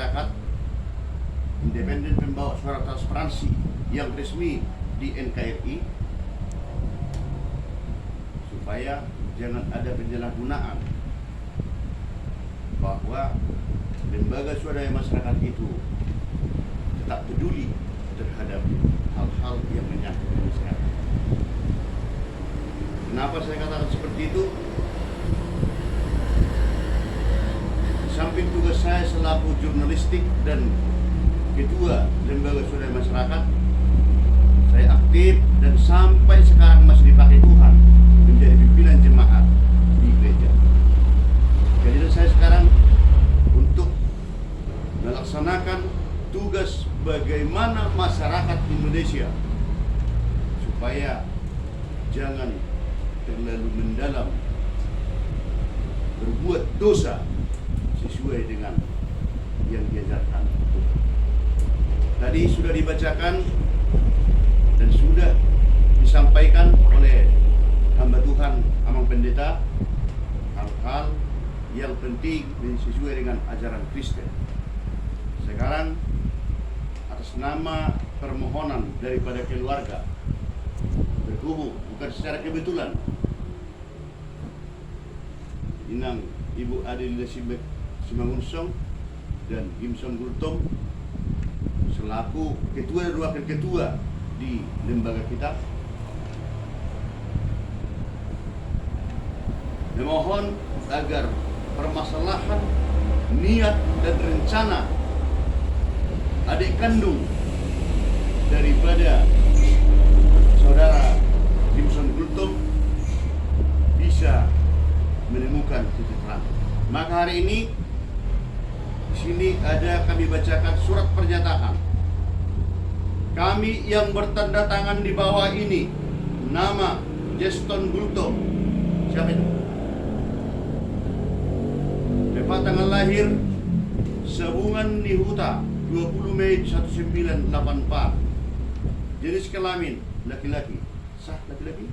masyarakat independen pembawa suara transparansi yang resmi di NKRI, supaya jangan ada penyalahgunaan bahwa lembaga swadaya masyarakat itu tetap peduli terhadap hal-hal yang menyangkut kesehatan. Kenapa saya katakan seperti itu? Di samping tugas saya selaku jurnalistik dan ketua lembaga swadaya masyarakat, saya aktif dan sampai sekarang masih dipakai Tuhan menjadi pimpinan jemaat di gereja. Kehadiran saya sekarang untuk melaksanakan tugas bagaimana masyarakat Indonesia supaya jangan terlalu mendalam berbuat dosa sesuai dengan yang diajarkan. Tadi sudah dibacakan dan sudah disampaikan oleh hamba Tuhan Amang Pendeta hal-hal yang penting dan sesuai dengan ajaran Kristen. Sekarang atas nama permohonan daripada keluarga berhubung bukan secara kebetulan, Inang Ibu Adelina Simangunsong dan Gimson Gultom selaku ketua dan wakil ketua di lembaga kita memohon agar permasalahan niat dan rencana adik kandung daripada saudara Gimson Gultom bisa menemukan titik terang. Maka hari ini di sini ada kami bacakan surat pernyataan. Kami yang bertanda tangan di bawah ini, nama Geston Gultom. Siapa itu? Tempat tanggal lahir Sabungan Nihuta 20 Mei 1984. Jenis kelamin laki-laki. Sah laki-laki.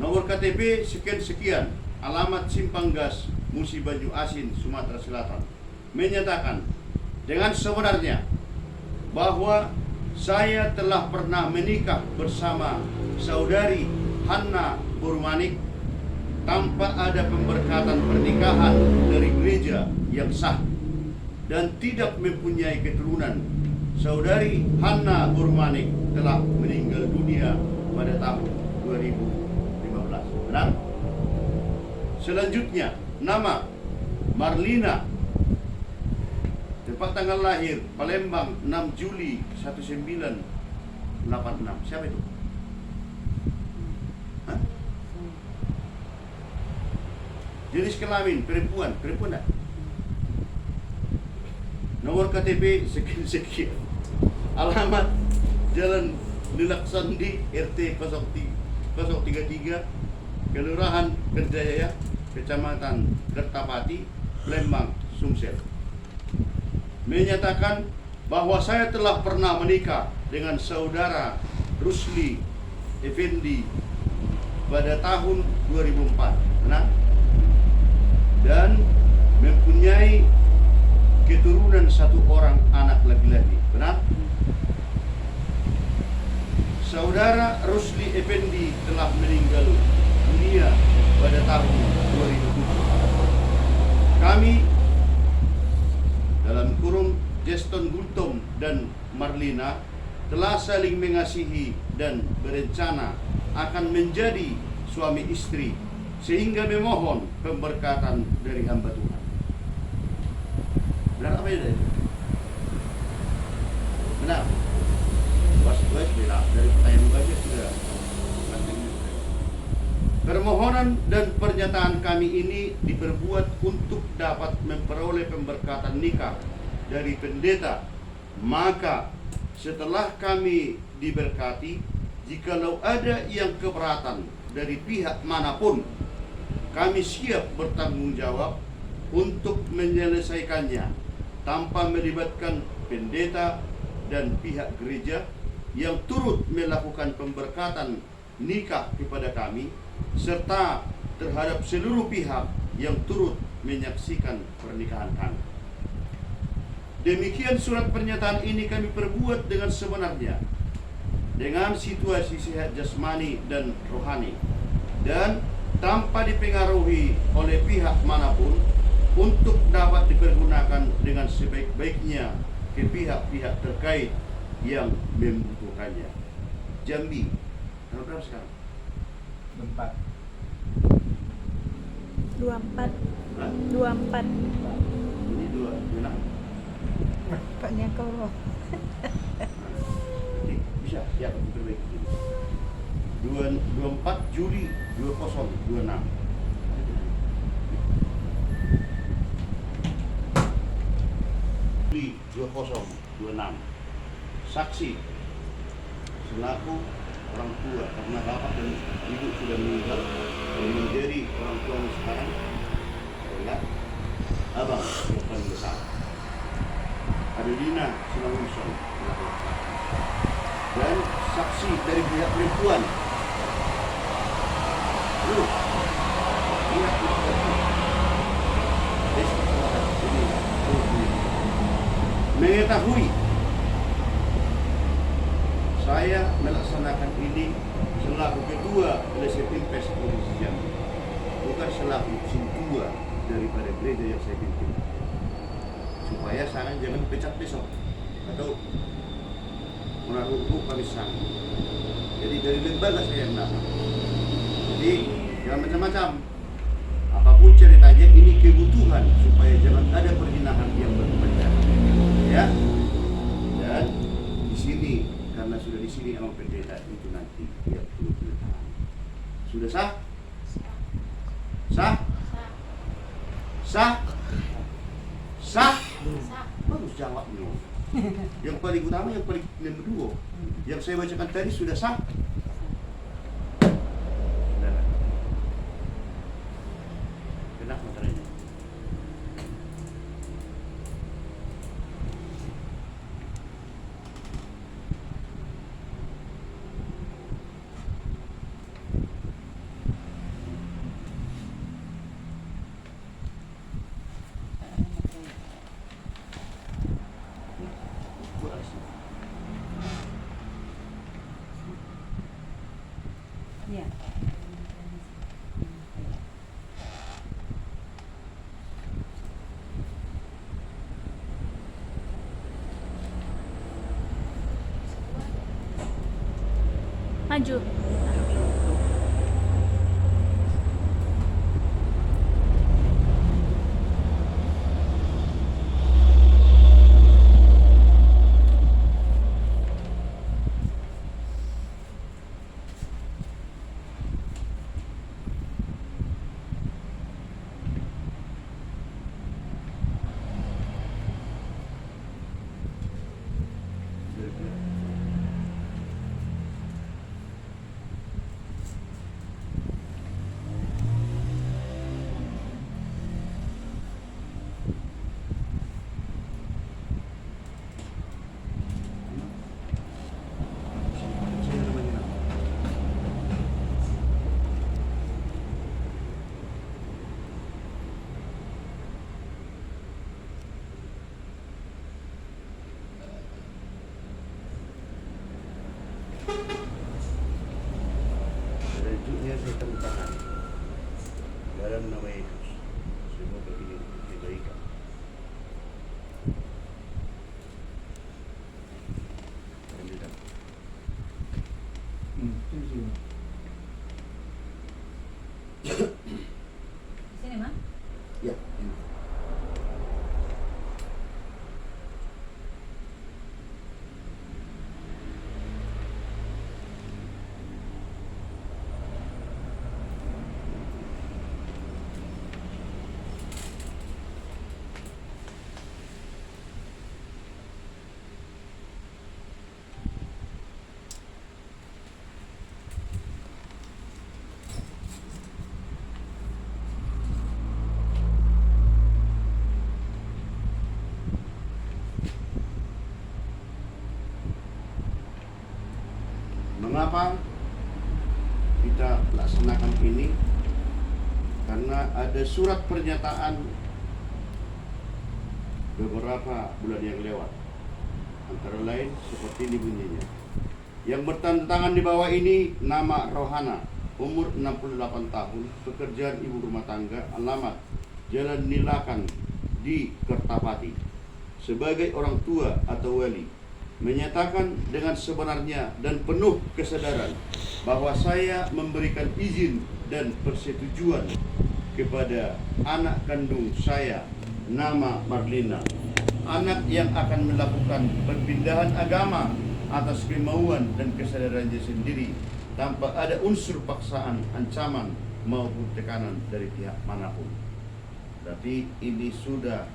Nomor KTP sekian-sekian. Alamat Simpang Gas, Musi Baju Asin, Sumatera Selatan. Menyatakan dengan sebenarnya bahwa saya telah pernah menikah bersama saudari Hanna Burmanik tanpa ada pemberkatan pernikahan dari gereja yang sah dan tidak mempunyai keturunan. Saudari Hanna Burmanik telah meninggal dunia pada tahun 2015. Benar? Selanjutnya, nama Marlina, tempat tanggal lahir Palembang 6 Juli 1986. Siapa itu? Hah? Jenis kelamin perempuan tak? Nomor KTP sekian-sekian. Alamat Jalan Lilaksandi RT 033 Kelurahan Kerjaya, Kecamatan Kertapati, Palembang, Sumsel. Menyatakan bahwa saya telah pernah menikah dengan saudara Rusli Effendi pada tahun 2004. Benar? Dan mempunyai keturunan satu orang anak laki-laki. Benar? Saudara Rusli Effendi telah meninggal dunia pada tahun 2007. Kami dalam kurung Geston Gultom dan Marlina telah saling mengasihi dan berencana akan menjadi suami istri sehingga memohon pemberkatan dari hamba Tuhan. Benar apa itu? Benar. Was-was benar. Dari pertanyaan baca sudah. Permohonan dan pernyataan kami ini diperbuat untuk dapat memperoleh pemberkatan nikah dari pendeta. Maka setelah kami diberkati, jikalau ada yang keberatan dari pihak manapun, kami siap bertanggung jawab untuk menyelesaikannya tanpa melibatkan pendeta dan pihak gereja yang turut melakukan pemberkatan nikah kepada kami, serta terhadap seluruh pihak yang turut menyaksikan pernikahan kami. Demikian surat pernyataan ini kami perbuat dengan sebenarnya, dengan situasi sehat jasmani dan rohani, dan tanpa dipengaruhi oleh pihak manapun, untuk dapat dipergunakan dengan sebaik-baiknya ke pihak-pihak terkait yang membutuhkannya. Jambi, tanggal berapa sekarang? 24. Hah? 24. Ini 26. Paknya kau. Bisa, ya, diperbaiki. 24 Juli 2026. Juli 2026. Saksi selaku orang tua, karena bapak dan ibu sudah meninggal, yang menjadi orang tua sekarang adalah abang yang paling besar, Adelina Simangunson, dan saksi dari pihak perempuan. Pihak perempuan ini mengetahui saya melaksanakan ini selaku ketua Lesetin Pes Provinsi Jambi, bukan selaku sintua daripada gereja yang saya pimpin, supaya saya jangan pecat besok atau menaruh kami sang. Jadi dari lembaga saya yang datang. Jadi jangan macam-macam. Apapun ceritanya, ini kebutuhan supaya jangan ada perjinahan yang berkepanjangan. Ya. Dan di sini, karena sudah di sini emang pendeta itu nanti dia perlu penelitian. Sudah sah? Sah? Sah? Sah? Bagus jawabnya. Yang paling utama, yang paling kedua, yang saya bacakan tadi sudah sah? Kenapa caranya? Ya. Maju. Rejuknya saya tentang dalam nama Yesus. Semoga ini diberikan. Lanjutkan. Sini, Ma. Ya. Mengapa kita laksanakan ini? Karena ada surat pernyataan beberapa bulan yang lewat. Antara lain seperti ini bunyinya. Yang bertanda tangan di bawah ini nama Rohana, umur 68 tahun, pekerjaan ibu rumah tangga, alamat Jalan Nilakan di Kertapati. Sebagai orang tua atau wali, menyatakan dengan sebenarnya dan penuh kesadaran bahwa saya memberikan izin dan persetujuan kepada anak kandung saya, nama Marlina, anak yang akan melakukan perpindahan agama atas kemauan dan kesadarannya sendiri tanpa ada unsur paksaan, ancaman maupun tekanan dari pihak manapun. Berarti ini sudah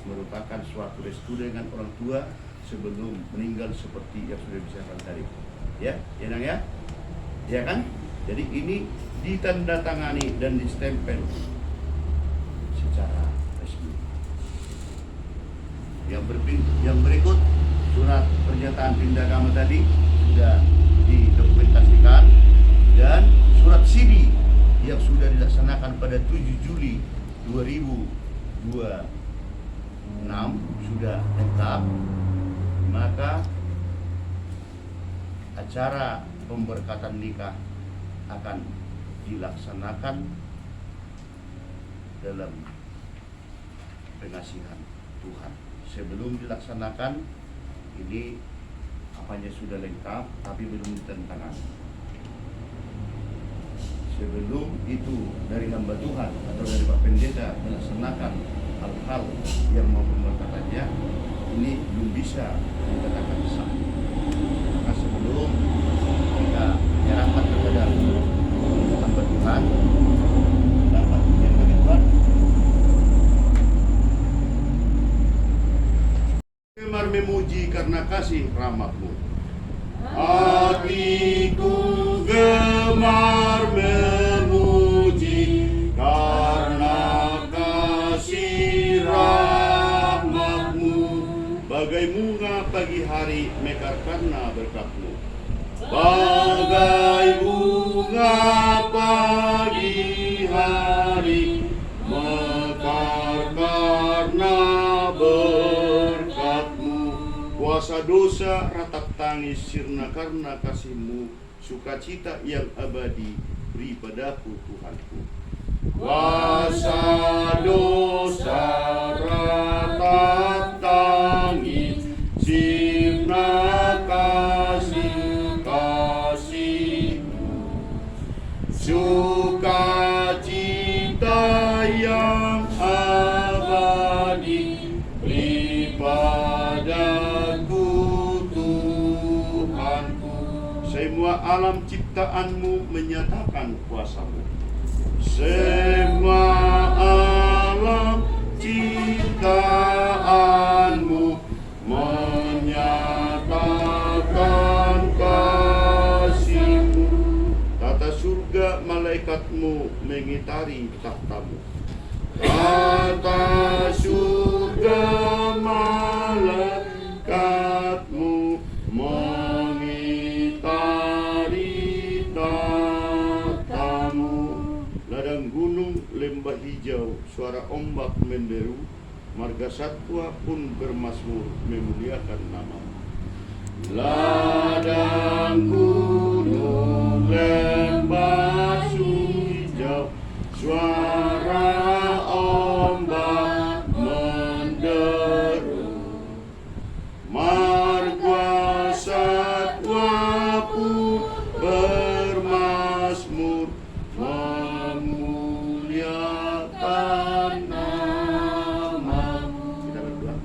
merupakan suatu restu dengan orang tua sebelum meninggal seperti yang sudah disampaikan tadi. Ya, Nang ya? Ya kan? Jadi ini ditandatangani dan distempel secara resmi. Yang berikut surat pernyataan pindah agama tadi sudah didokumentasikan, dan surat CD yang sudah dilaksanakan pada 7 Juli 2026 sudah lengkap. Maka acara pemberkatan nikah akan dilaksanakan dalam pengasihan Tuhan. Sebelum dilaksanakan ini apanya sudah lengkap tapi belum ditandatangani. Sebelum itu dari hamba Tuhan atau dari Pak Pendeta melaksanakan hal-hal yang mau pemberkatannya, ini belum bisa dikatakan sah. Maka sebelum kita menyerahkan kepada hamba Tuhan, dapat yang bagi Tuhan, gemar memuji karena kasih rahmat-Mu. Hatiku gemar memuji karena kasih rahmat-Mu. Bagai bunga pagi hari mekar karena berkat-Mu. Bagai bunga pagi hari mekar karena berkat-Mu. Kuasa dosa ratap tangis sirna karena kasih-Mu. Sukacita yang abadi beri padaku Tuhanku. Kuasa dosa ratap tangis sirna kasih-Mu. Sukacita yang abadi beri padaku Tuhanku. Semua alam ciptaan-Mu menyatakan kuasa-Mu. Semua alam ciptaan-Mu menyatakan kasih-Mu. Tata surga malaikat-Mu mengitari tahta-Mu. Tata surga malaikat-Mu mengitari tahta-Mu. Ladang gunung lembah hijau, suara ombak menderu, marga satwa pun bermasmur memuliakan nama-Mu. Ladang gunung lembah hijau, suara ombak menderu, marga satwa pun bermasmur memuliakan nama-Mu. Kita berdoa.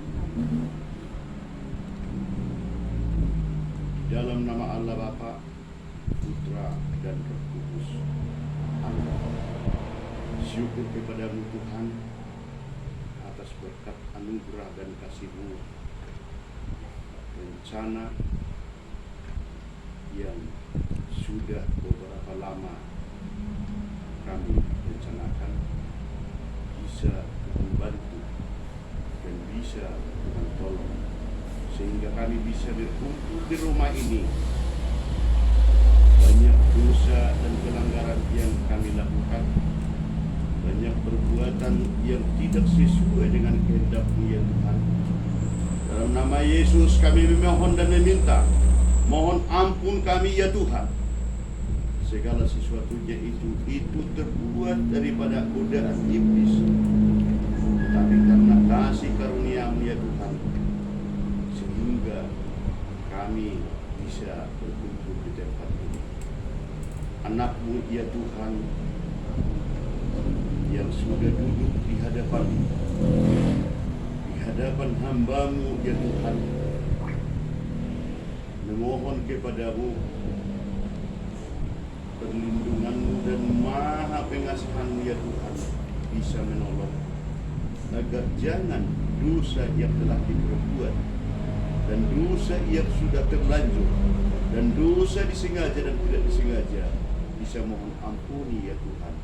Dalam nama Allah Bapa, Putra dan Roh Kudus. Amin. Syukur kepada-Mu Tuhan atas berkat anugerah dan kasih-Mu, rencana yang sudah beberapa lama kami rencanakan bisa membantu dan bisa Tuhan tolong sehingga kami bisa berkumpul di rumah ini. Banyak dosa dan pelanggaran yang kami lakukan, banyak perbuatan yang tidak sesuai dengan kehendak-Mu ya Tuhan. Dalam nama Yesus kami memohon dan meminta, mohon ampun kami ya Tuhan. Segala sesuatunya itu terbuat daripada godaan iblis. Tetapi karena kasih karunia-Mu ya Tuhan, sehingga kami bisa berkumpul di tempat ini. Anak-Mu ya Tuhan, yang sudah duduk di hadapan hamba-Mu ya Tuhan, memohon kepada-Mu perlindungan-Mu dan maha pengasihan-Mu ya Tuhan bisa menolong, agar jangan dosa yang telah diperbuat dan dosa yang sudah terlanjur dan dosa disengaja dan tidak disengaja bisa mohon ampuni ya Tuhan,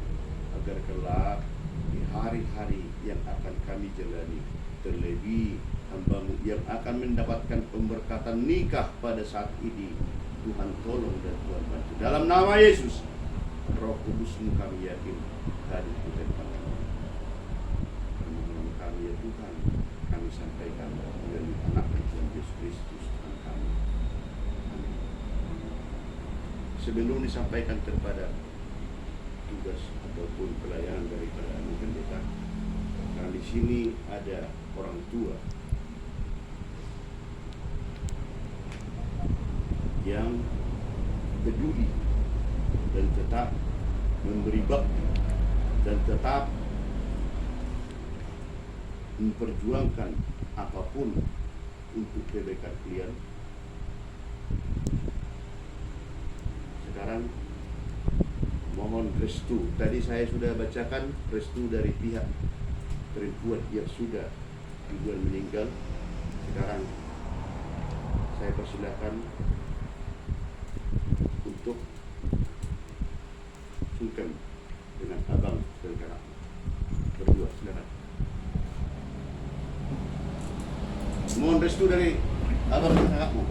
agar kelak di hari-hari yang akan kami jalani, terlebih hamba-Mu yang akan mendapatkan pemberkatan nikah pada saat ini, Tuhan tolong dan Tuhan bantu. Dalam nama Yesus, Roh Kudus-Mu kami yakin hadir di tempat ini. Permohonan kami ya Tuhan, kami sampaikan melalui anak Tuhan Yesus Kristus Tuhan kami. Amin. Sebelum disampaikan kepada tugas ataupun pelayanan daripada Anu Pendeta, karena di sini ada orang tua yang peduli dan tetap memberi bakti dan tetap memperjuangkan apapun untuk kebaikan kalian. Sekarang mohon restu. Tadi saya sudah bacakan restu dari pihak perempuan yang sudah duluan meninggal. Sekarang saya persilakan untuk sungkem dengan abang dan kakak berdua. Silakan. Mohon restu dari abang dan kakakmu.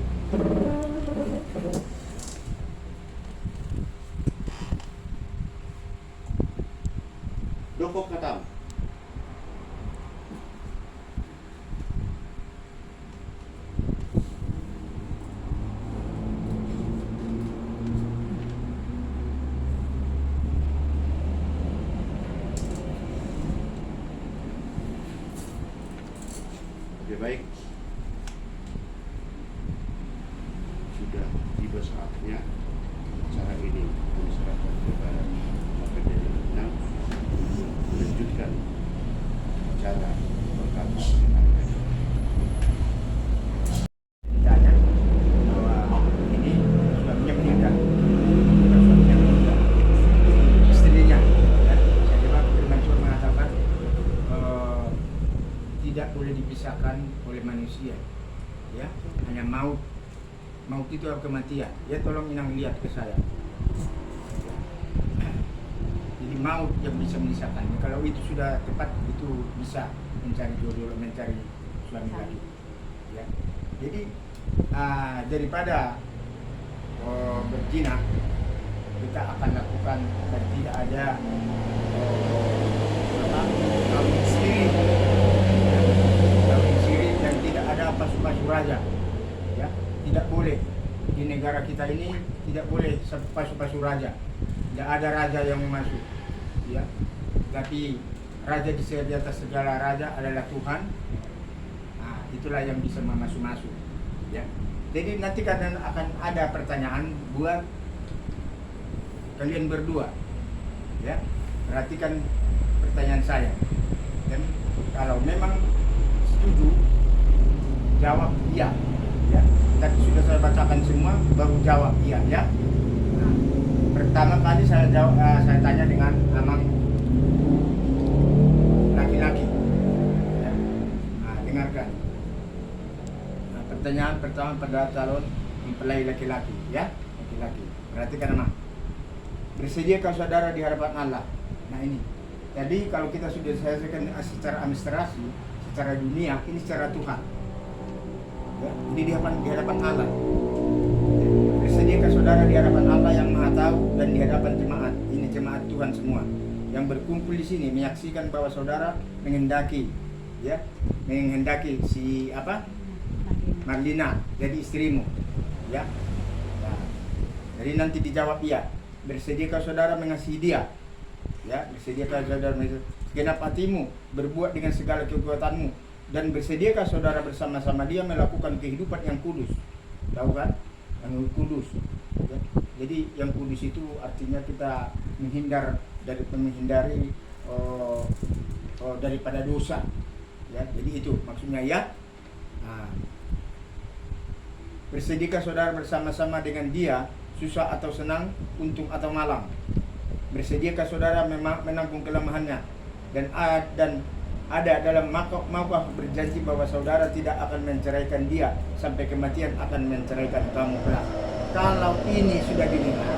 Dokok katam. Oke, baik. Sudah tiba saatnya acara ini diserahkan kepada Bapak Pendeta Minang untuk melanjutkan acara berkata Ditanya bahwa ini suaminya meninggal, bukan suaminya meninggal, istrinya. Ya. Jadi Pak Firman Tuhan mengatakan tidak boleh dipisahkan oleh manusia, ya, hanya maut itu kematian. Ya, tolong Inang lihat ke saya. Jadi maut yang bisa memisahkan. Kalau itu sudah tepat, itu bisa mencari jodoh, mencari suami lagi. Ya. Jadi daripada berzina, kita akan lakukan dan tidak ada kawin siri, dan tidak ada pasu-pasu raja. Ya, tidak boleh di negara kita ini, tidak boleh pasu-pasu raja. Tidak ada raja yang masuk. Ya, tapi raja di atas segala raja adalah Tuhan. Nah, itulah yang bisa masuk. Ya. Jadi nanti kadang akan ada pertanyaan buat kalian berdua. Ya, perhatikan pertanyaan saya. Dan kalau memang setuju, jawab iya. Ya, tadi sudah saya bacakan semua, baru jawab iya. Ya. Nah, pertama kali saya tanya dengan amang laki-laki. Ya. Nah, dengarkan. Nah, pertanyaan pertama pada calon mempelai laki-laki, ya, laki-laki. Perhatikan amang. Bersediakah saudara di hadapan Allah? Nah ini. Jadi kalau kita sudah selesaikan secara administrasi, secara dunia, ini secara Tuhan. Ya, ini di hadapan Allah. Bersediakah saudara di hadapan Allah yang Maha Tahu dan di hadapan jemaat. Ini jemaat Tuhan semua. yang berkumpul di sini menyaksikan bahwa saudara menghendaki si Marlina jadi istrimu, ya. Nah, jadi nanti dijawab iya. Bersediakah saudara mengasihi dia? Ya, bersediakah saudara segenap hatimu berbuat dengan segala kekuatanmu, dan bersediakah saudara bersama-sama dia melakukan kehidupan yang kudus? Tahu kan? Yang kudus. Ya. Jadi yang kudus itu artinya kita menghindari daripada dosa. Ya, jadi itu maksudnya ya. Nah, bersediakah saudara bersama-sama dengan dia, susah atau senang, untung atau malang? Bersediakah saudara menanggung kelemahannya dan ada dalam maukah berjanji bahwa saudara tidak akan menceraikan dia sampai kematian akan menceraikan kamu kelak? Kalau ini sudah didengar,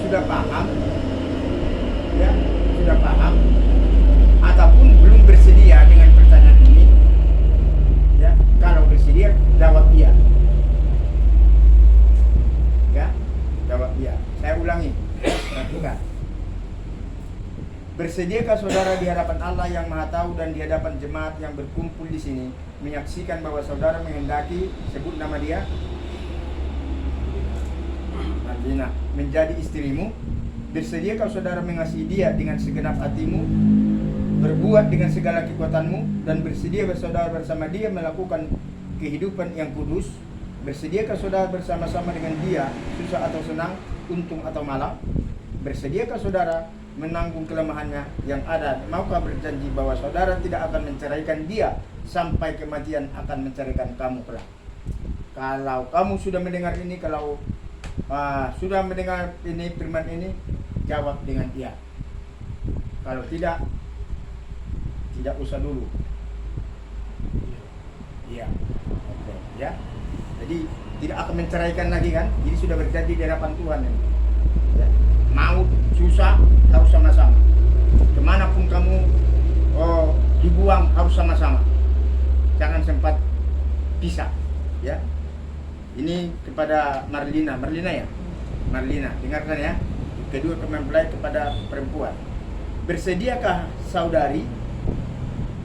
sudah paham, ya, sudah paham, ataupun belum bersedia dengan pertanyaan ini, ya, kalau bersedia jawab iya. Ya, jawab iya. Saya ulangi, perhatikan. Bersediakah saudara di hadapan Allah yang Maha Tahu dan di hadapan jemaat yang berkumpul di sini menyaksikan bahwa saudara menghendaki, sebut nama dia, Marlina, menjadi istrimu? Bersediakah saudara mengasihi dia dengan segenap hatimu, berbuat dengan segala kekuatanmu, dan bersediakah saudara bersama dia melakukan kehidupan yang kudus? Bersediakah saudara bersama-sama dengan dia, susah atau senang, untung atau malang? Bersediakah saudara menanggung kelemahannya yang ada? Maukah berjanji bahwa saudara tidak akan menceraikan dia sampai kematian akan menceraikan kamu kelak? Kalau kamu sudah mendengar ini, kalau sudah mendengar ini firman ini, jawab dengan iya. Kalau tidak usah dulu. Iya. Oke, ya. Jadi tidak akan menceraikan lagi kan? Jadi sudah berjanji di hadapan Tuhan ini. Ya. Mau susah harus sama-sama. Kemanapun kamu dibuang harus sama-sama. Jangan sempat pisah. Ya. Ini kepada Marlina ya. Marlina, dengarkan ya. Kedua mempelai kepada perempuan. Bersediakah saudari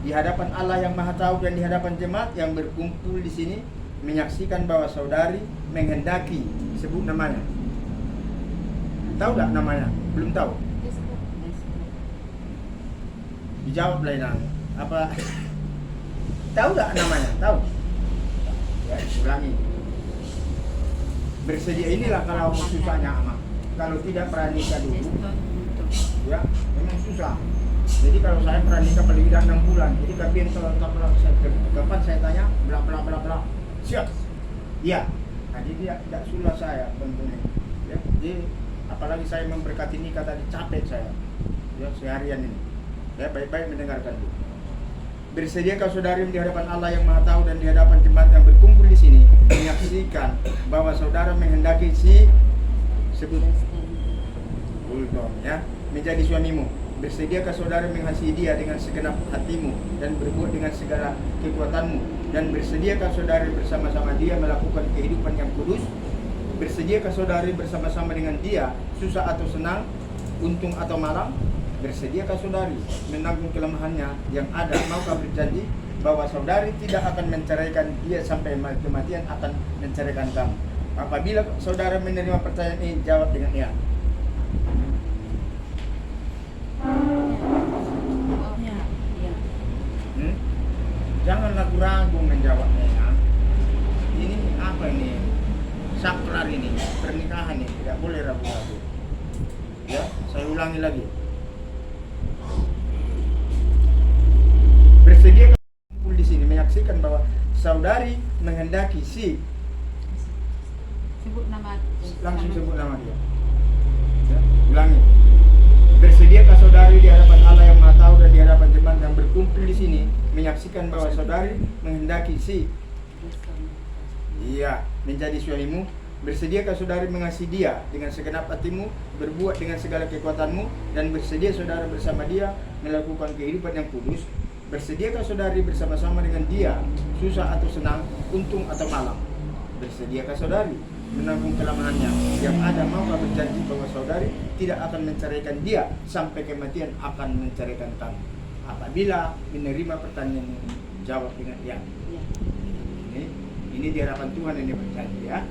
di hadapan Allah yang Maha Tahu dan di hadapan jemaat yang berkumpul di sini menyaksikan bahwa saudari menghendaki, sebut namanya. Tahu tak namanya? Belum tahu? Dijawab lain apa? Tahu tak namanya? Tahu? Ya, ulangi. Bersedia inilah kalau susahnya amat. Kalau tidak pranikah dulu, ya memang susah. Jadi kalau saya pranikah paling tidak 6 bulan. Jadi kapan saya tanya, bla bla bla bla. Siap. Iya. Nah, jadi tidak sulah saya tentunya. Ya, jadi apalagi saya memberkati nikah tadi capek saya. Ya, seharian ini. Ya, baik-baik mendengarkan dulu. Bersediakah saudari di hadapan Allah yang Maha Tahu dan di hadapan jemaat yang berkumpul di sini menyaksikan bahwa saudara menghendaki sebut ya, menjadi suamimu? Bersediakah saudara mengasihi dia dengan segenap hatimu dan berbuat dengan segala kekuatanmu? Dan bersediakah saudari bersama-sama dia melakukan kehidupan yang kudus? Bersediakah saudari bersama-sama dengan dia, susah atau senang, untung atau malang? Bersediakah saudari menanggung kelemahannya yang ada? Maukah berjanji bahwa saudari tidak akan menceraikan dia sampai kematian akan menceraikan kamu? Apabila saudara menerima pertanyaan ini, jawab dengan iya. Jangan ragu-ragu menjawabnya ya. Ini apa ini? Saklar ini, pernikahan ini, tidak boleh ragu-ragu. Ya, saya ulangi lagi. Bersedia kumpul di sini menyaksikan bahwa saudari menghendaki sebut nama, langsung sebut nama dia. Ya, ulangi. Bersediakah saudari di hadapan Allah yang Maha Tahu dan di hadapan jemaat yang berkumpul di sini menyaksikan bahwa saudari menghendaki iya menjadi suamimu? Bersediakah saudari mengasihi dia dengan segenap hatimu, berbuat dengan segala kekuatanmu, dan bersedia saudara bersama dia melakukan kehidupan yang kudus? Bersediakah saudari bersama-sama dengan dia, susah atau senang, untung atau malang? Bersediakah saudari menanggung kelemahannya. Yang ada maukah berjanji bahwa saudari tidak akan menceraikan dia sampai kematian akan menceraikan kamu. Apabila menerima pertanyaan ini, jawab dengan ya. Iya. Ini di hadapan Tuhan ini berjanji ya.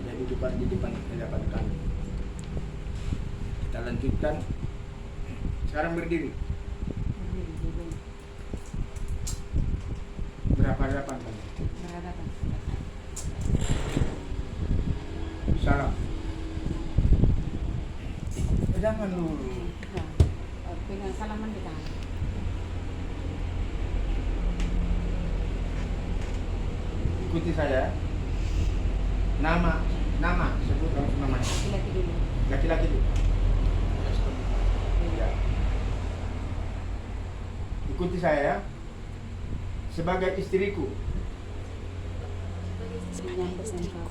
Jadi di depan kami. Kita lanjutkan. Sekarang berdiri. Berhadapan kami. Berhadapan. Salam. Jangan dulu. Nah, pegang salaman di tangan. Ikuti saya. Nama, sebut langsung namanya. Laki-laki dulu. Laki-laki itu. Ya. Ikuti saya ya. Sebagai istriku. Menyambut engkau.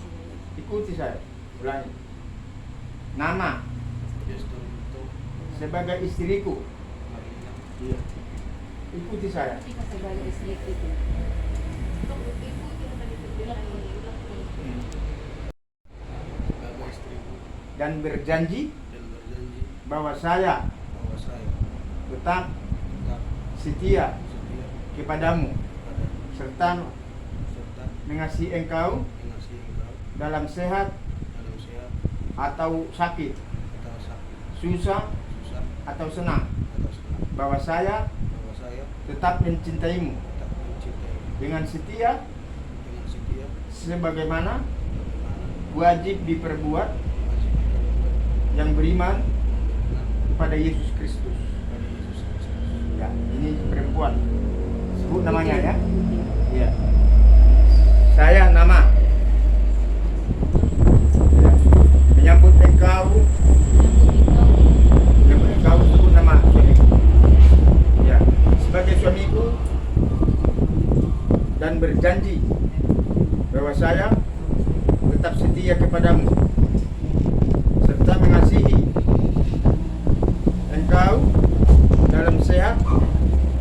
Ikuti saya. Ulangi. Nama. Sebagai istriku. Iya. Ikuti saya. Kita sebagai istri itu. Dan berjanji bahwa saya tetap setia kepadamu serta mengasihi engkau dalam sehat atau sakit, susah atau senang, bahwa saya tetap mencintaimu dengan setia sebagaimana wajib diperbuat yang beriman kepada Yesus Kristus. Ya, ini perempuan. Sebut namanya ya. Iya. Saya nama. Ya. Menyambut engkau. Menyambut engkau sebut nama suamiku. Ya, sebagai suamiku dan berjanji bahwa saya tetap setia kepadamu serta mengasihi engkau dalam sehat,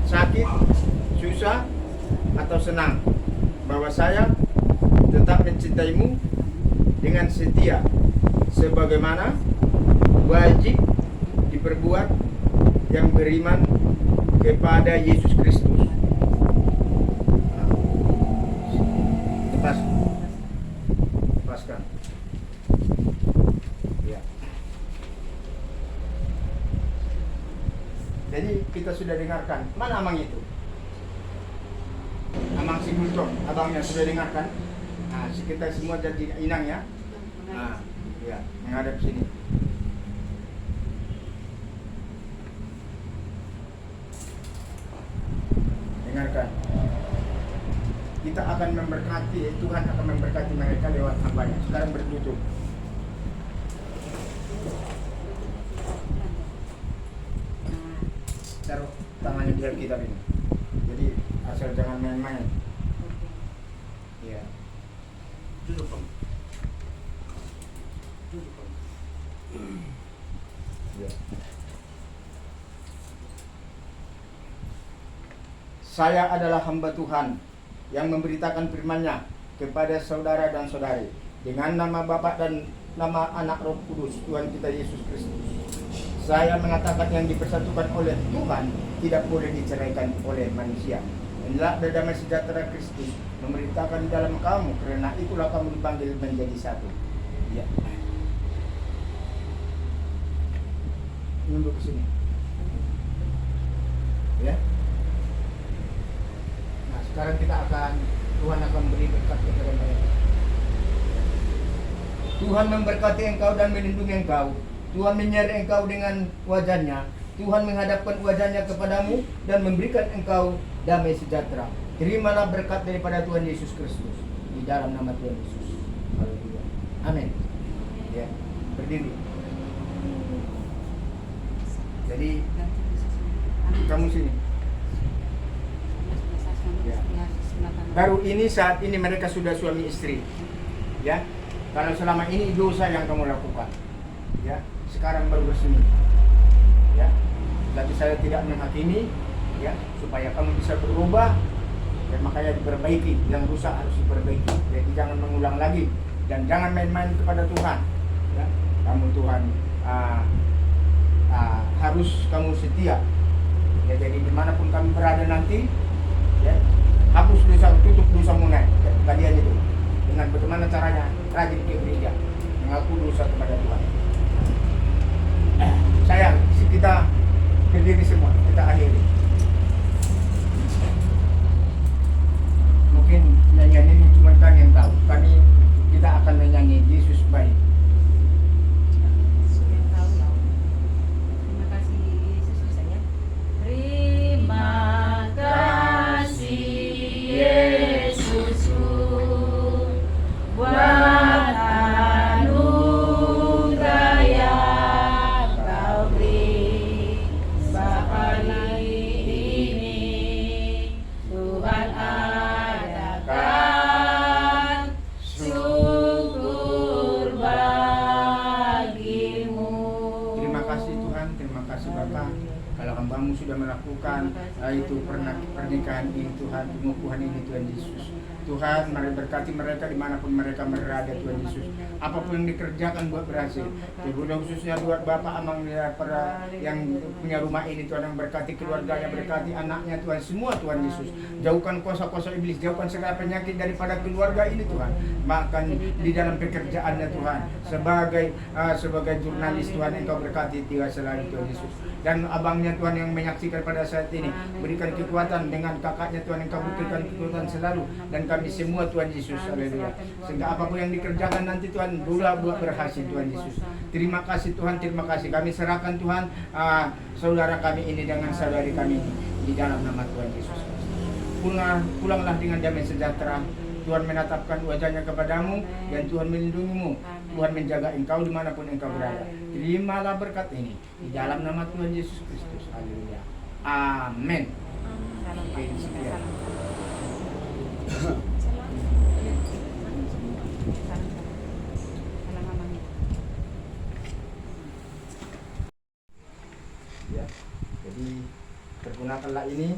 sakit, susah atau senang, bahwa saya tetap mencintaimu dengan setia sebagaimana wajib diperbuat yang beriman kepada Yesus Kristus. Lepaskan. Ya. Jadi kita sudah dengarkan. Mana Amang itu? Amang si Gultom, abangnya sudah dengarkan. Nah, kita semua jadi inang ya. Nah, ya, menghadap sini. Dengarkan. Kita akan memberkati, Tuhan akan memberkati mereka lewat hambanya. Sekarang bertutup. Taruh tangannya di Alkitab ini. Jadi asal jangan main-main. Ya. Duduk, Bang. Ya. Saya adalah hamba Tuhan yang memberitakan firman-Nya kepada saudara dan saudari dengan nama Bapa dan nama Anak Roh Kudus Tuhan kita Yesus Kristus. Saya mengatakan yang dipersatukan oleh Tuhan tidak boleh diceraikan oleh manusia. Inilah damai sejahtera Kristus memerintahkan di dalam kamu, karena itulah kamu dipanggil menjadi satu. Ya. Nunduk ke sini. Ya. Nah, sekarang Tuhan akan beri berkat kepada mereka. Tuhan memberkati engkau dan melindungi engkau. Tuhan menyertai engkau dengan wajahnya. Tuhan menghadapkan wajahnya kepadamu dan memberikan engkau damai sejahtera. Terimalah berkat daripada Tuhan Yesus Kristus di dalam nama Tuhan Yesus. Haleluya. Amin. Ya, berdiri. Jadi kamu sini. Ya. Baru ini saat ini mereka sudah suami istri. Ya. Karena selama ini dosa yang kamu lakukan. Ya. Sekarang baru resmi. Ya. Tapi saya tidak menghakimi, ya, supaya kamu bisa berubah. Ya, makanya diperbaiki, yang rusak harus diperbaiki. Jadi jangan mengulang lagi. dan jangan main-main kepada Tuhan. Ya, kamu Tuhan harus kamu setia. Ya, jadi dimanapun kami berada nanti, ya, hapus dosa, tutup dosa mulai kalian itu. Dengan bagaimana caranya? Rajin ke gereja, mengaku dosa kepada Tuhan. Sayang, kita berdiri semua, kita akhiri. Mungkin nyanyian ini cuma kami yang tahu. Kita akan menyanyi Yesus baik. Yang tahu lah. Terima kasih Yesus bisa ya. Terima kasih Yesusku buat anugerah yang Kau beri. Sebab hari ini Tuhan adakan syukur bagimu. Terima kasih Tuhan, terima kasih Bapa. Kalau hambamu sudah melakukan itu pernikahan ini Tuhan, pengukuhan ini Tuhan Yesus. Tuhan, mari berkati mereka dimanapun mereka berada Tuhan Yesus. Apapun yang dikerjakan buat berhasil. Terlebih khususnya buat Bapak Amang yang punya rumah ini Tuhan, yang berkati keluarganya, berkati anaknya Tuhan, semua Tuhan Yesus. Jauhkan kuasa-kuasa iblis, jauhkan segala penyakit daripada keluarga ini Tuhan. Bahkan di dalam pekerjaannya Tuhan, sebagai jurnalis Tuhan, Engkau berkati dia selalu Tuhan Yesus. Dan abangnya Tuhan yang menyaksikan pada saat ini, berikan kekuatan dengan kakaknya Tuhan, Engkau berikan kekuatan selalu, dan kami semua Tuhan Yesus, haleluya. Sehingga apapun yang dikerjakan nanti Tuhan, buat berhasil Tuhan Yesus. Terima kasih Tuhan, terima kasih. Kami serahkan Tuhan saudara kami ini dengan saudari kami ini, di dalam nama Tuhan Yesus. Pulanglah dengan damai sejahtera. Tuhan menatapkan wajahnya kepadamu dan Tuhan melindungimu. Tuhan menjaga engkau dimanapun engkau berada. Terimalah berkat ini di dalam nama Tuhan Yesus Kristus. Haleluya. Amin. Salam Pak. Oke, sekian. Salam. Salam mamanya. Ya, jadi pergunakanlah ini.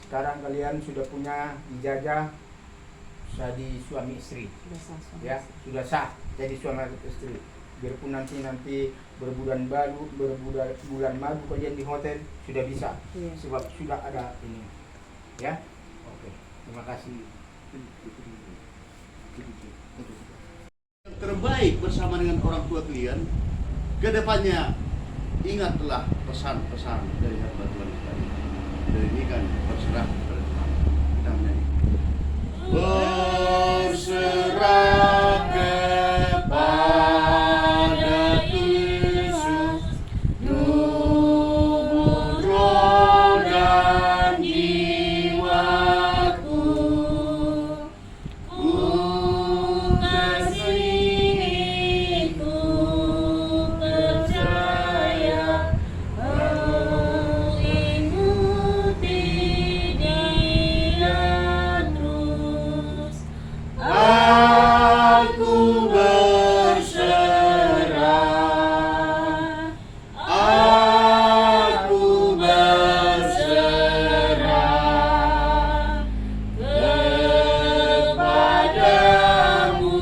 Sekarang kalian sudah punya ijazah jadi suami istri. Sudah sah, suami. Ya, sudah sah jadi suami istri. Biarpun nanti berbulan madu kalian di hotel sudah bisa, Iya. sebab sudah ada ini. Ya, oke. Terima kasih. Yang terbaik bersama dengan orang tua kalian, kedepannya ingatlah pesan-pesan dari hamba Tuhan tadi. Dari ini kan berserah kepada Tuhan. Kita menyanyi. Berserah kepada Yesus, tubuh, roh, dan jiwaku. Ku Kasih ku percaya mengikuti Dia terus. Aku berserah, aku berserah kepadamu,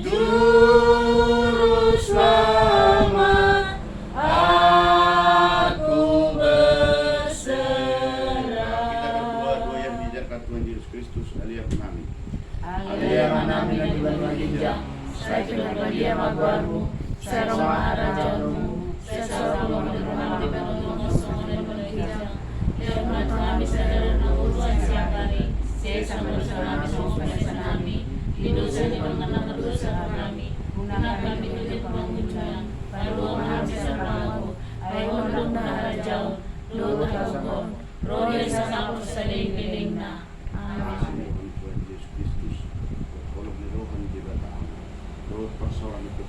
Juru Selamat. Aku berserah. Kita berdua yang diajarkan Tuhan Yesus Kristus, alia menami. Alia manami na Tuhan magigya, sa ikinagbadia magwarmo, sa roma arajamu, sa sarong mga di banunong sa mga magigya. Pero matami sa dalan ng uruan siya kari, sa isang manusa namin sa uspaya sa nami, inusa ni mga nakadusa kami, unang kami ulit pangunjuan, paruang namin sa bago, ay unang na arajaw, luto ko, roya sa kapos sa liling na. Amen. Tuhan Yesus Kristus, walau merohan di batang, roh persoalan itu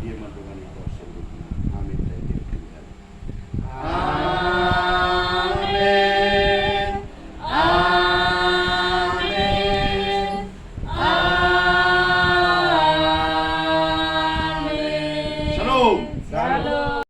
dia mantungan itu sebutnya. Amin. Amin. Amin. Amin. Shalom. Shalom.